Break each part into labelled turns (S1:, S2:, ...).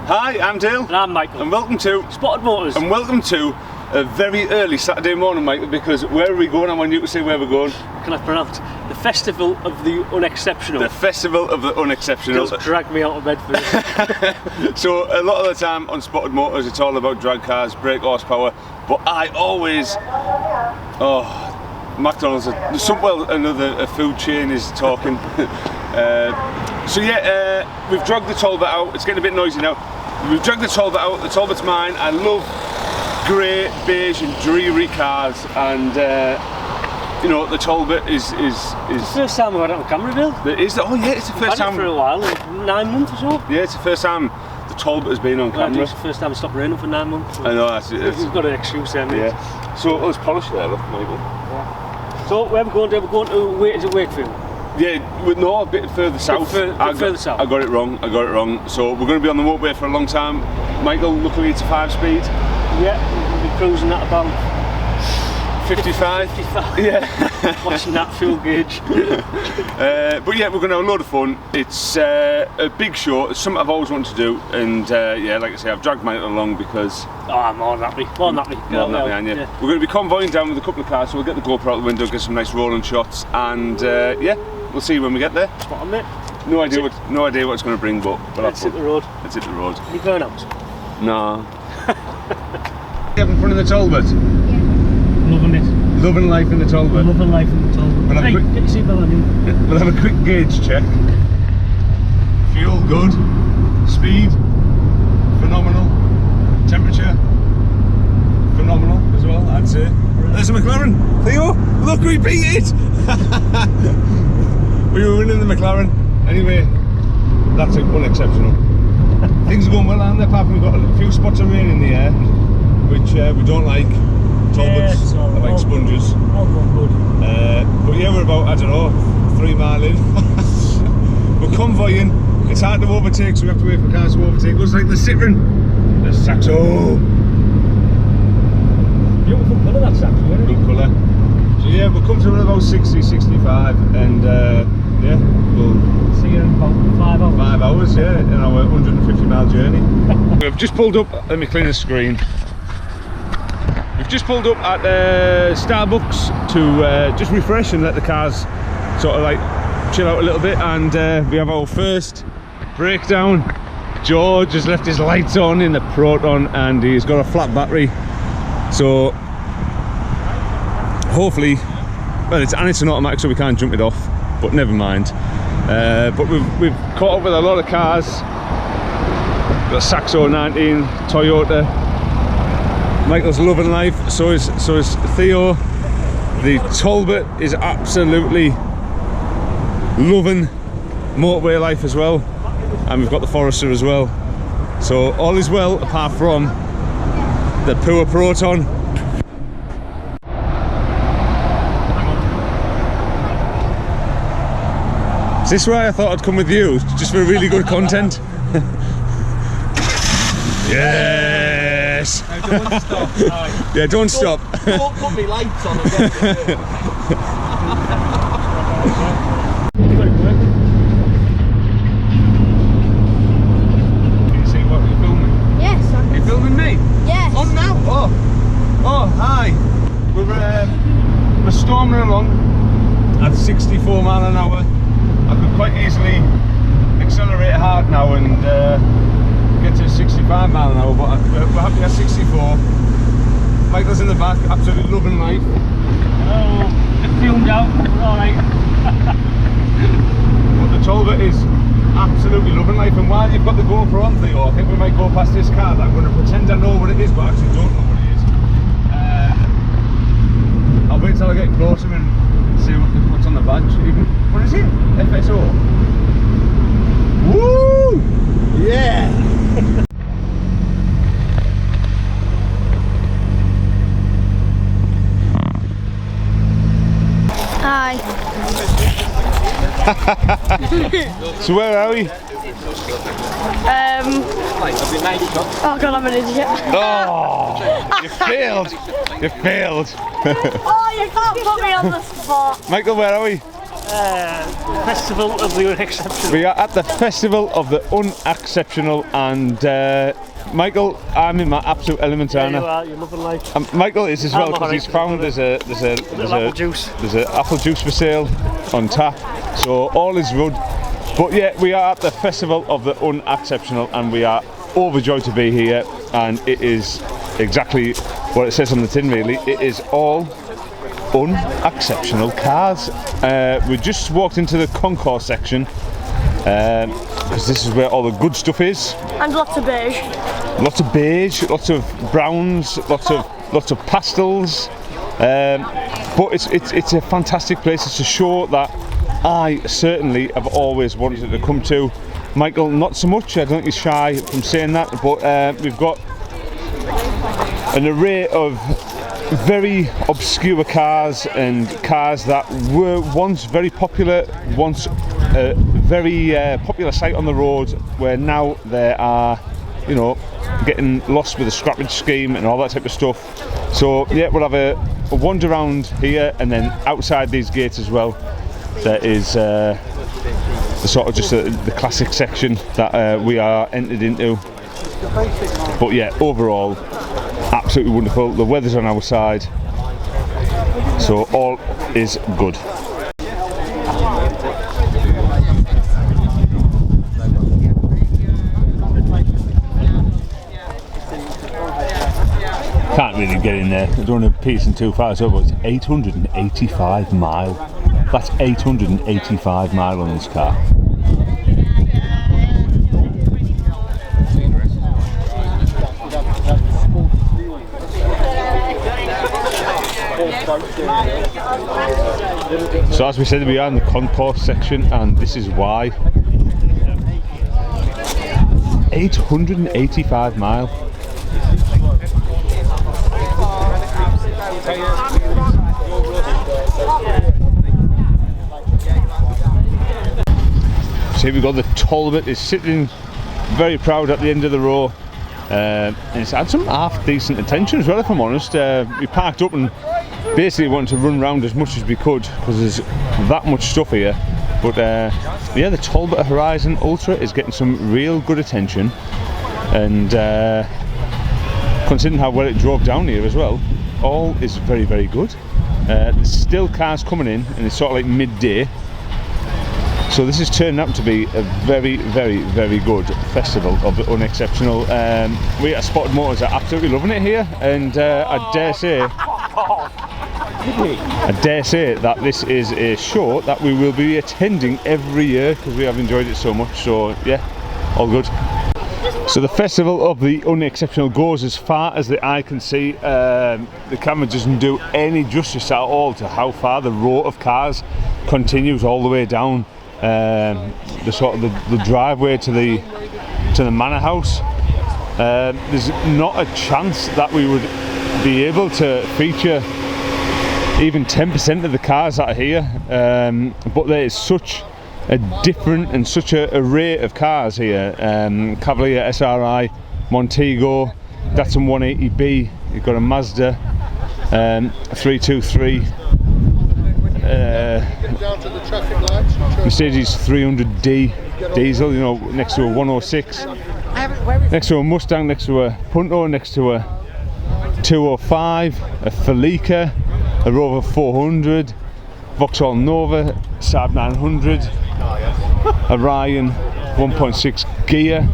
S1: Hi, I'm Dale.
S2: And I'm Michael.
S1: And welcome to
S2: Spotted Motors.
S1: And welcome to a very early Saturday morning, Michael, because where are we going? I want you to say where we're going.
S2: Can I pronounce the Festival of the Unexceptional?
S1: The Festival of the Unexceptional.
S2: Just dragged me out of bed for this.
S1: So a lot of the time on Spotted Motors it's all about drag cars, brake horsepower, but I always... McDonald's, a food chain is talking. We've dragged the Talbot out. It's getting a bit noisy now. We've dragged the Talbot out. The Talbot's mine. I love grey, beige and dreary cars, and you know, the Talbot is
S2: the first time I've had it on camera, Bill.
S1: It's the first time.
S2: I've had it for a while, like 9 months or so.
S1: Yeah, it's the first time the Talbot has been on camera.
S2: It's the first time it stopped raining for 9 months.
S1: I know,
S2: We've got an excuse there, mate.
S1: Yeah. So let's polish there, look, Michael.
S2: Yeah. So where are we going to? We're going to Wakefield.
S1: Yeah, no, a bit further south.
S2: Further south.
S1: I got it wrong. So we're going to be on the motorway for a long time. Michael, luckily it's a 5-speed.
S2: Yeah, we'll be cruising at about
S1: 55. Yeah.
S2: Watching that fuel gauge.
S1: But yeah, we're going to have a load of fun. It's a big show. It's something I've always wanted to do, and yeah, like I say, I've dragged Michael along because...
S2: I'm more than happy. More than happy.
S1: Yeah. We're going to be convoying down with a couple of cars, so we'll get the GoPro out the window, get some nice rolling shots, and yeah, we'll see you when we get there.
S2: Spot on, mate.
S1: No idea what it's going to bring, but
S2: let's hit the road.
S1: Let's hit the road.
S2: Are you going out?
S1: No. You have in front of the Talbot?
S2: Yeah. Loving it.
S1: Loving life in the Talbot?
S2: Loving life in the Talbot.
S1: Get your
S2: seatbelt on.
S1: We'll have a quick gauge check. Fuel good. Speed phenomenal. Temperature phenomenal as well, I'd say. There's a McLaren. Theo, look, we beat it! We were winning the McLaren. Anyway, that's unexceptional. Things are going well, aren't they? Apart from we've got a few spots of rain in the air, which we don't like. Talbots are like sponges.
S2: All going good.
S1: But yeah, we're about, I don't know, 3 mile in. We're convoying. It's hard to overtake, so we have to wait for cars to overtake. It looks like the Citroen. The Saxo.
S2: Beautiful colour, that Saxo, isn't it?
S1: Good colour. So yeah, we'll come to about 60, 65, and yeah, we'll
S2: see you in about 5 hours.
S1: 5 hours, yeah, in our 150-mile journey. We've just pulled up. Let me clean the screen. We've just pulled up at Starbucks to just refresh and let the cars sort of like chill out a little bit, and we have our first breakdown. George has left his lights on in the Proton and he's got a flat battery, so hopefully, well, it's an automatic, so we can't jump it off, but never mind. But we've caught up with a lot of cars. We've got Saxo 19, Toyota. Michael's loving life, so is Theo. The Talbot is absolutely loving motorway life as well, and we've got the Forester as well. So all is well, apart from the poor Proton. Is this why I thought I'd come with you, just for really good content? Yes!
S3: No, don't stop. Right.
S1: Yeah, don't stop.
S3: Don't put me lights on again.
S1: Can you see what you're filming?
S4: Yes, I can.
S1: You're filming me?
S4: Yes.
S1: On now? Oh, hi. We're storming along at 64 mile an hour. I could quite easily accelerate hard now and get to 65 mile an hour, but we're happy at 64. Michael's in the back, absolutely loving life.
S2: Oh, it's fumed out, we're alright.
S1: But the Talbot is absolutely loving life, and while you've got the GoPro on, Theo, I think we might go past this car that I'm going to pretend I know what it is, but I actually don't know what it is. I'll wait till I get closer and see what's on the badge. What is it? FSO? Woo! Yeah!
S4: Hi.
S1: So where are we?
S4: Oh god, I'm an idiot.
S1: Oh, you failed. You failed.
S4: Oh, you can't put me on the spot.
S1: Michael, where are we?
S2: Festival of the Unexceptional.
S1: We are at the Festival of the Unexceptional, and Michael, I'm in my absolute element,
S2: There
S1: aren't
S2: you
S1: I?
S2: are, you're nothing like.
S1: Michael is as well, because
S2: alright.
S1: he's found there's
S2: apple juice.
S1: an apple juice for sale on tap, so all is good. But yeah, we are at the Festival of the Unexceptional, and we are overjoyed to be here, and it is exactly what it says on the tin, really. It is all unexceptional cars. We just walked into the concourse section, because this is where all the good stuff is.
S4: And lots of beige.
S1: Lots of beige, lots of browns, lots of pastels. But it's a fantastic place. It's a show that I certainly have always wanted to come to. Michael, not so much. I don't think he's shy from saying that. But we've got an array of very obscure cars, and cars that were once very popular, once a very popular sight on the road, where now they are, you know, getting lost with the scrappage scheme and all that type of stuff. So yeah, we'll have a wander around here, and then outside these gates as well, there is the sort of just the classic section that we are entered into. But yeah, overall, absolutely wonderful. The weather's on our side, so all is good. Can't really get in there. I don't want to piece in too far, so but it's 885 mile. That's 885 mile on this car. So as we said, we are in the concourse section, and this is why. 885 mile. So here we got the Talbot. Is sitting very proud at the end of the row, and it's had some half decent attention as well, if I'm honest. We parked up and basically wanted to run around as much as we could, because there's that much stuff here. But yeah, the Talbot Horizon Ultra is getting some real good attention, and considering how well it drove down here as well, all is very, very good. There's still cars coming in, and it's sort of like midday, so this is turning out to be a very, very, very good Festival of the Unexceptional. We at Spottedmotors are absolutely loving it here, and I dare say that this is a show that we will be attending every year, because we have enjoyed it so much. So yeah, all good. So the Festival of the Unexceptional goes as far as the eye can see. The camera doesn't do any justice at all to how far the row of cars continues all the way down the sort of the driveway to the manor house. There's not a chance that we would be able to feature even 10% of the cars that are here, but there is such a different and such an array of cars here. Cavalier SRI, Montego, Datsun 180B, you've got a Mazda 323, Mercedes 300D diesel, you know, next to a 106, next to a Mustang, next to a Punto, next to a 205, a Felica, a Rover 400, Vauxhall Nova, Saab 900, a Ryan 1.6 gear.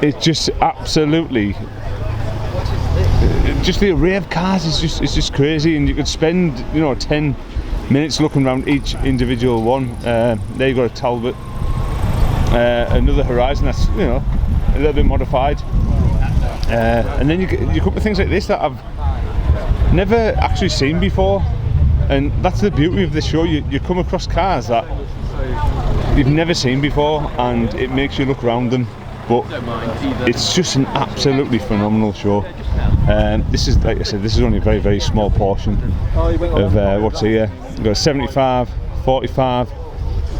S1: It's just absolutely, just the array of cars is just crazy, and you could spend, you know, 10 minutes looking around each individual one. There you got a Talbot, another Horizon that's, you know, a little bit modified, and then you come up with things like this that I've never actually seen before, and that's the beauty of this show. You come across cars that you've never seen before, and it makes you look around them. But it's just an absolutely phenomenal show. This is, like I said, this is only a very, very small portion of what's here. We've got a 75, 45,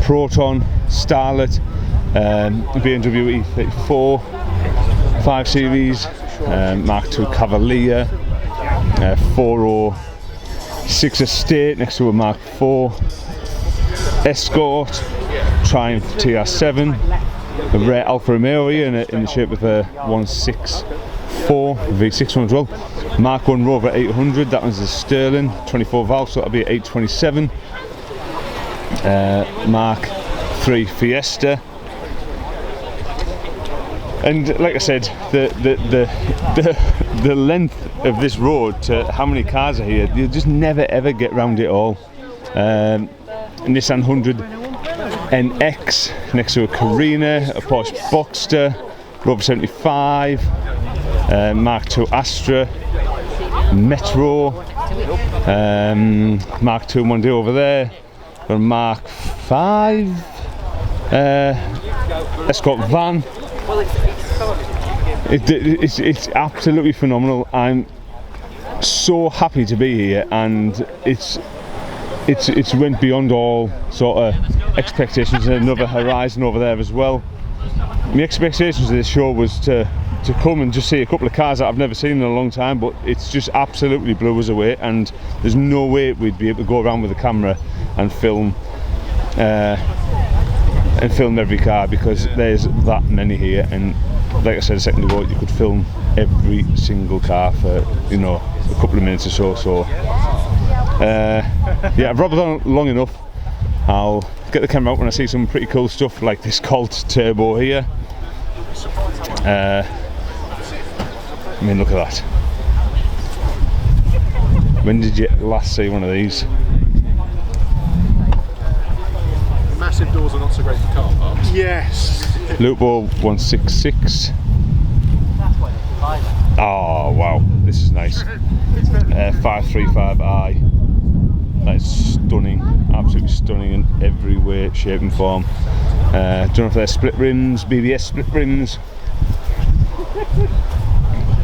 S1: Proton, Starlet, BMW E34, 5 Series, Mark II Cavalier, 4.0 6 Estate next to a Mark IV, Escort, Triumph TR7, a rare Alfa Romeo here in the shape of a 164 V6 one as well. Mark 1 Rover 800, that one's a Sterling, 24 valves, so that'll be 827. Mark 3 Fiesta. And like I said, the length of this road to how many cars are here, you just never ever get round it all. Nissan 100 NX next to a Carina, a Porsche Boxster, Rover 75, Mark II Astra, Metro, Mark II Mondeo over there, got a Mark 5 Escort van. It's absolutely phenomenal. I'm so happy to be here, and it's went beyond all sort of expectations. There's another Horizon over there as well. My expectations of this show was to come and just see a couple of cars that I've never seen in a long time, but it's just absolutely blew us away, and there's no way we'd be able to go around with a camera and film every car, because there's that many here. And like I said a second ago, you could film every single car for, you know, a couple of minutes or so. So yeah, I've robbed on long enough. I'll get the camera out when I see some pretty cool stuff like this Colt Turbo here. I mean, look at that. When did you last see one of these?
S3: The massive doors are not so great for car parks. Yes.
S1: Lupo 166. Oh wow, this is nice. 535i. That is stunning, absolutely stunning in every way, shape and form. Don't know if they're split rims, BBS split rims.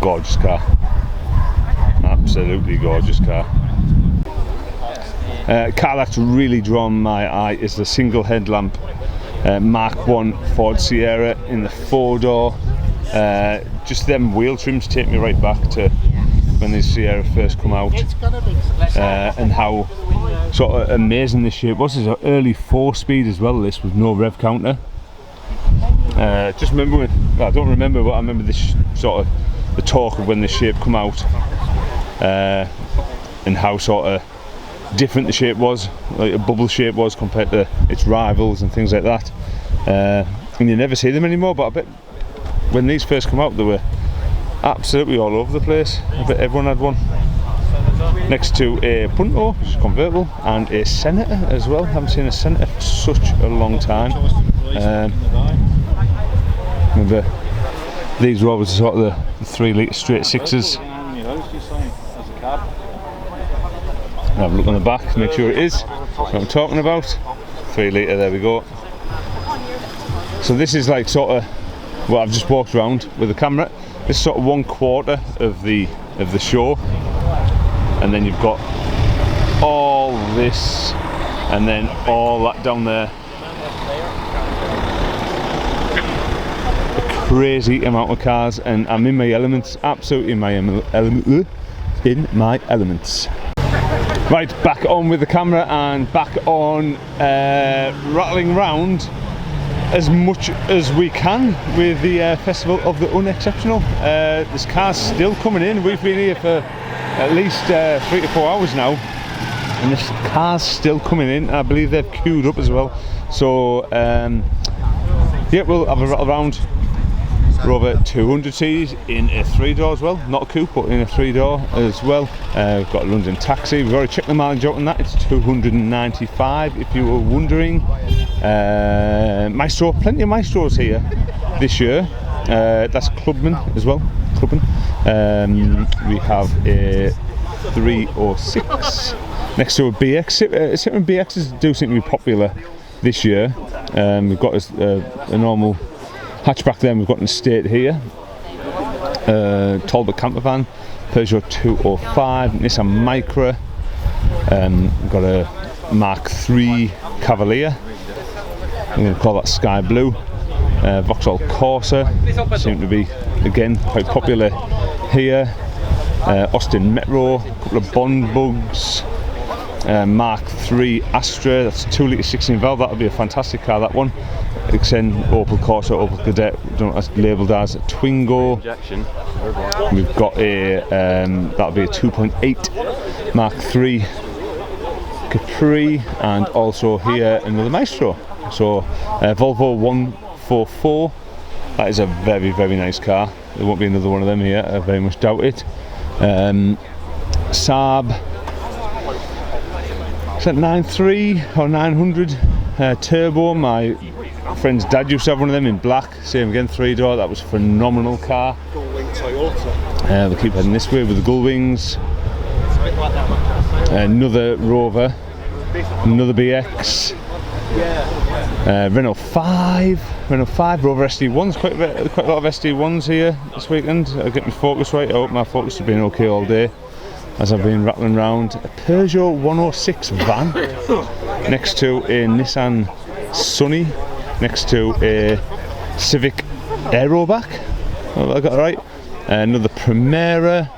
S1: Gorgeous car. Absolutely gorgeous car. Car that's really drawn my eye is the single headlamp Mark 1 Ford Sierra in the 4-door. Just them wheel trims take me right back to when the Sierra first come out, and how sort of amazing this shape was. It's an early 4-speed as well, this, with no rev counter. Just remember when, well, I don't remember, but I remember this sort of the talk of when this shape come out, and how sort of different the shape was, like a bubble shape was compared to its rivals and things like that. And you never see them anymore, but I bet when these first come out they were absolutely all over the place. I bet everyone had one. Next to a Punto, which is convertible, and a Senator as well. Haven't seen a Senator for such a long time. Remember, these were always sort of the 3 litre straight 6s. Have a look on the back, make sure it is what I'm talking about. 3 litre, there we go. So this is like sort of what I've just walked around with the camera. This is sort of 1/4 of the show, and then you've got all this, and then all that down there. A crazy amount of cars, and I'm in my elements, absolutely in my elements. Right, back on with the camera and back on rattling round as much as we can with the Festival of the Unexceptional. This car's still coming in. We've been here for at least 3 to 4 hours now, and this car's still coming in. I believe they've queued up as well. So yeah, we'll have a rattle around. Rover 200Ts in a 3-door as well, not a coupe but in a 3-door as well. We've got a London Taxi. We've already checked the mileage out on that. It's 295 if you were wondering. Maestro, plenty of Maestros here this year. That's Clubman as well. Clubman. We have a 306 next to a BX. Citroen BXs do seem to be popular this year. We've got a normal hatchback there. We've got an Estate here, Talbot camper van, Peugeot 205, Nissan Micra, we've got a Mark III Cavalier, I'm going to call that Sky Blue, Vauxhall Corsa, seem to be again quite popular here, Austin Metro, a couple of Bond Bugs, Mark III Astra. That's 2 litre 16 valve. That'll be a fantastic car, that one. Extend Opel Corsa, Opel Kadett, don't know what that's labelled as, a Twingo.
S5: Injection.
S1: We've got a that'll be a 2.8 Mark III Capri, and also here another Maestro. So Volvo 144. That is a very, very nice car. There won't be another one of them here, I very much doubt it. Saab, is that 93 or 900 turbo? My friend's dad used to have one of them in black, same again, 3-door. That was a phenomenal car. We'll keep heading this way with the gull wings. Another Rover, another BX, Renault 5 Rover SD1s, quite a lot of SD1s here this weekend. I'll get my focus right. I hope my focus has been okay all day as I've been rattling around. A Peugeot 106 van next to a Nissan Sunny, next to a Civic Aerobac. Oh, I got it right. Another Primera,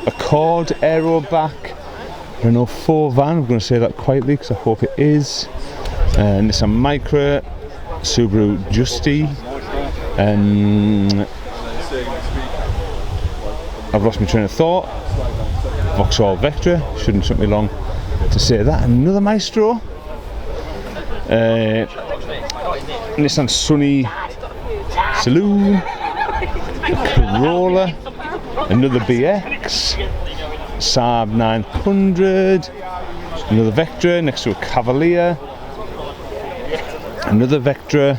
S1: Accord Aerobac, Renault 4 van. I'm going to say that quietly because I hope it is. Nissan Micra, Subaru Justy, I've lost my train of thought. Vauxhall Vectra, shouldn't took me long to say that. Another Maestro, Nissan Sunny Saloon, a Corolla, another BX, Saab 900, another Vectra next to a Cavalier, another Vectra,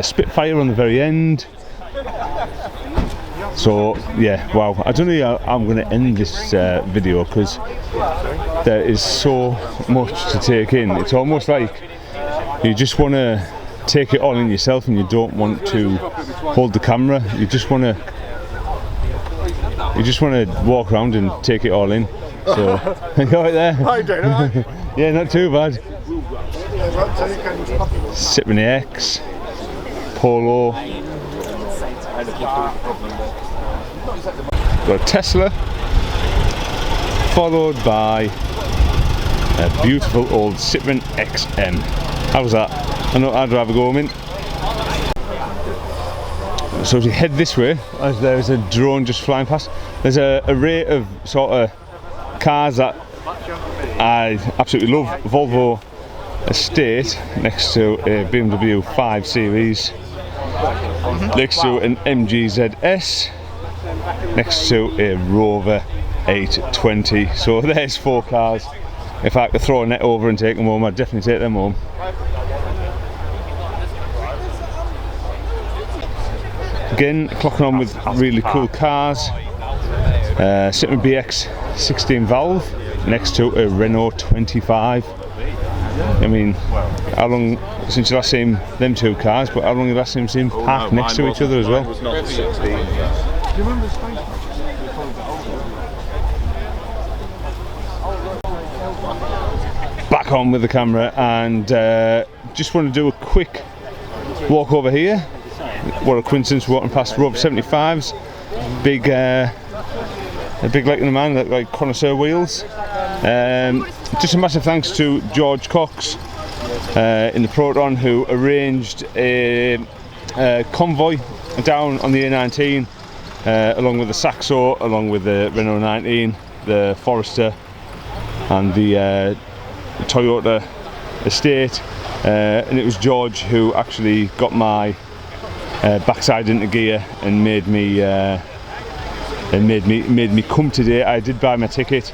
S1: Spitfire on the very end. So yeah, wow, I don't know how I'm going to end this video because there is so much to take in. It's almost like you just want to take it all in yourself and you don't want to hold the camera. You just want to walk around and take it all in. So you right there?
S3: How you doing, alright?
S1: Yeah, not too bad. Citroen X, Polo, got a Tesla, followed by a beautiful old Citroen XM. How's that? I know I'd rather go in. So as we head this way, as there's a drone just flying past, there's a array of sort of cars that I absolutely love. Volvo Estate next to a BMW 5 Series, next to an MG ZS, next to a Rover 820. So there's 4 cars. If I could throw a net over and take them home, I'd definitely take them home. Again, clocking on with really cool cars. Citroen BX 16 valve next to a Renault 25. I mean, how long since you last seen them 2 cars, but how long you last seen them parked next to each other as well? Back on with the camera, and just want to do a quick walk over here. What a coincidence, walking past Rover 75s, big a big like in the man, like connoisseur wheels. Just a massive thanks to George Cox in the Proton, who arranged a convoy down on the A19 along with the Saxo, along with the Renault 19, the Forester and the Toyota Estate, and it was George who actually got my backside into gear and made me come today. I did buy my ticket,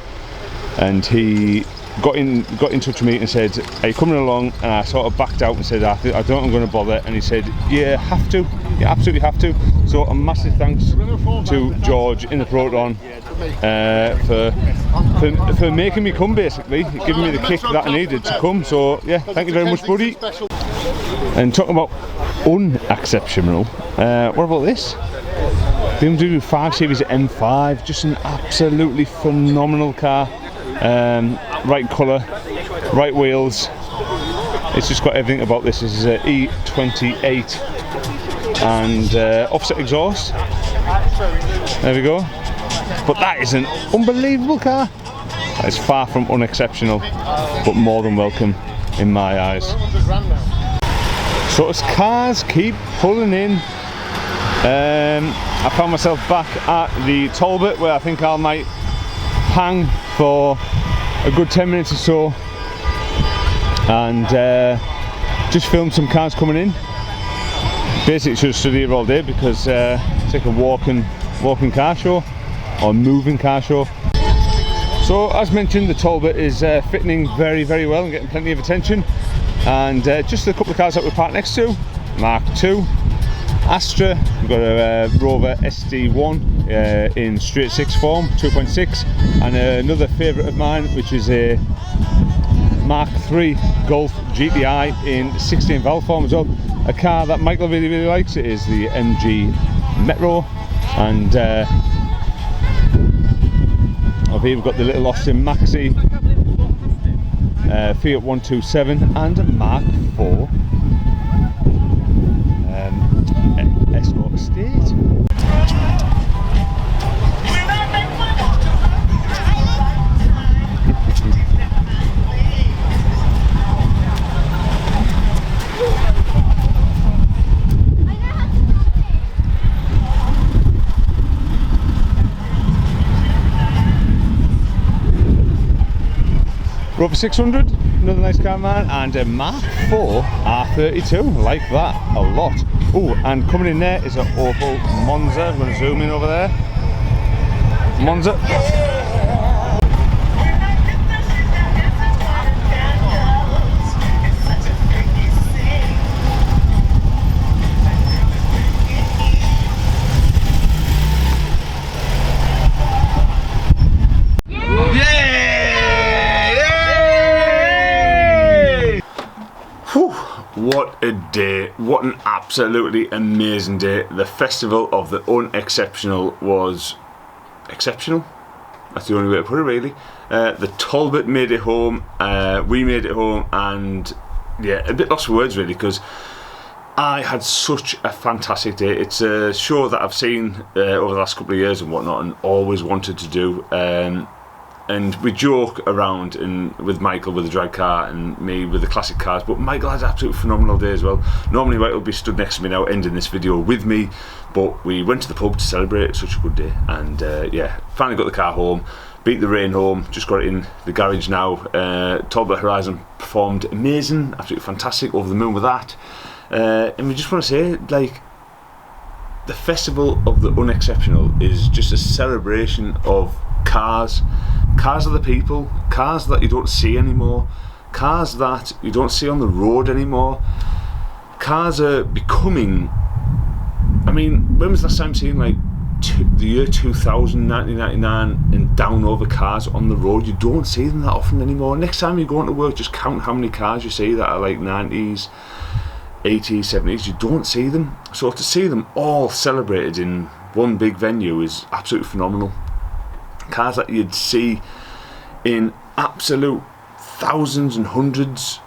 S1: and he got in touch with me and said, "Are you coming along?" And I sort of backed out and said, "I don't think I'm going to bother." And he said, "Yeah, have to. You absolutely have to." So a massive thanks to George in the Proton for making me come, basically, giving me the kick that I needed to come. So yeah, thank you very much, buddy. And talking about unexceptional, what about this? BMW 5 Series M5, just an absolutely phenomenal car. Right colour, right wheels. It's just got everything about this. This is an E28 and offset exhaust. There we go. But that is an unbelievable car. It's far from unexceptional, but more than welcome in my eyes. So as cars keep pulling in, I found myself back at the Talbot, where I think I might hang for a good 10 minutes or so and just film some cars coming in. Basically should have stood here all day because it's like a walking car show or moving car show. So as mentioned, the Talbot is fitting in very, very well and getting plenty of attention. And just a couple of cars that we're parked next to, Mark II, Astra, we've got a Rover SD1 in straight 6 form, 2.6, and another favourite of mine, which is a Mark III Golf GTI in 16 valve form as well. A car that Michael really, really likes. It is the MG Metro, and over here we've got the little Austin Maxi, Fiat 127 and a Mark IV Escort Estate. Rover 600, another nice car, man, and a Mark IV R32, like that a lot. Oh, and coming in there is an Opel Monza. I'm going to zoom in over there. Monza. What a day, what an absolutely amazing day. The festival of the Unexceptional was exceptional. That's the only way to put it, really. The Talbot made it home, we made it home, and yeah, a bit lost for words really, because I had such a fantastic day. It's a show that I've seen over the last couple of years and whatnot, and always wanted to do. And we joke around with Michael with the drag car and me with the classic cars, but Michael had an absolutely phenomenal day as well. Normally Michael will be stood next to me now ending this video with me, but we went to the pub to celebrate. It's such a good day, and yeah, finally got the car home, beat the rain home, just got it in the garage now. Talbot Horizon performed amazing, absolutely fantastic, over the moon with that. And we just want to say, like, the festival of the Unexceptional is just a celebration of cars. Cars are the people, cars that you don't see anymore, cars that you don't see on the road anymore. Cars are becoming, I mean, when was the last time seeing like the year 2000, 1999 and down over cars on the road? You don't see them that often anymore. Next time you go into work, just count how many cars you see that are like 90s, 80s, 70s. You don't see them. So to see them all celebrated in one big venue is absolutely phenomenal. Cars that you'd see in absolute thousands and hundreds.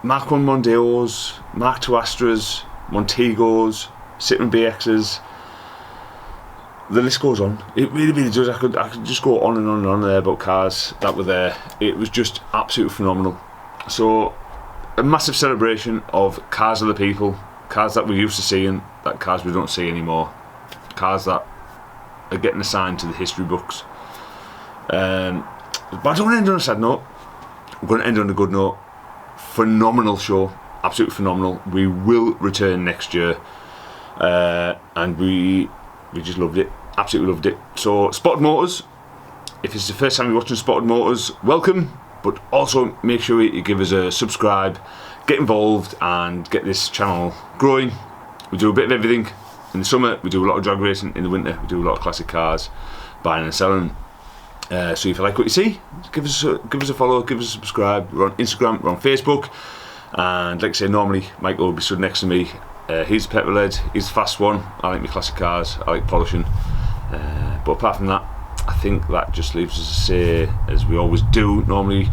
S1: Mark 1 Mondeos, Mark 2 Astras, Montegos, Citroen BXs. The list goes on. It really, really does. I could just go on and on and on there about cars that were there. It was just absolutely phenomenal. So a massive celebration of cars of the people, cars that we're used to seeing, that cars we don't see anymore, cars that are getting assigned to the history books. But I don't want to end on a sad note. I'm going to end on a good note. Phenomenal show, absolutely phenomenal. We will return next year, and we just loved it, absolutely loved it. So Spotted Motors, if it's the first time you're watching Spotted Motors, welcome, but also make sure you give us a subscribe, get involved and get this channel growing. We do a bit of everything. In the summer we do a lot of drag racing, in the winter we do a lot of classic cars, buying and selling. So if you like what you see, give us a follow, give us a subscribe. We're on Instagram, we're on Facebook, and like I say, normally Michael will be stood next to me. He's the petrol head, he's the fast one. I like my classic cars, I like polishing. But apart from that, I think that just leaves us to say, as we always do normally,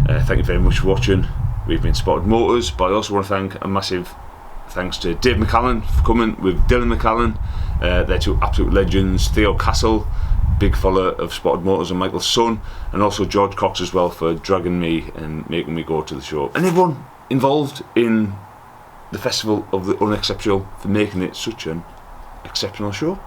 S1: thank you very much for watching. We've been Spotted Motors, but I also want to thank a massive thanks to Dave McCallan for coming with Dylan McCallan. They're two absolute legends. Theo Castle, big follower of Spotted Motors and Michael's son, and also George Cox as well for dragging me and making me go to the show. And everyone involved in the Festival of the Unexceptional for making it such an exceptional show.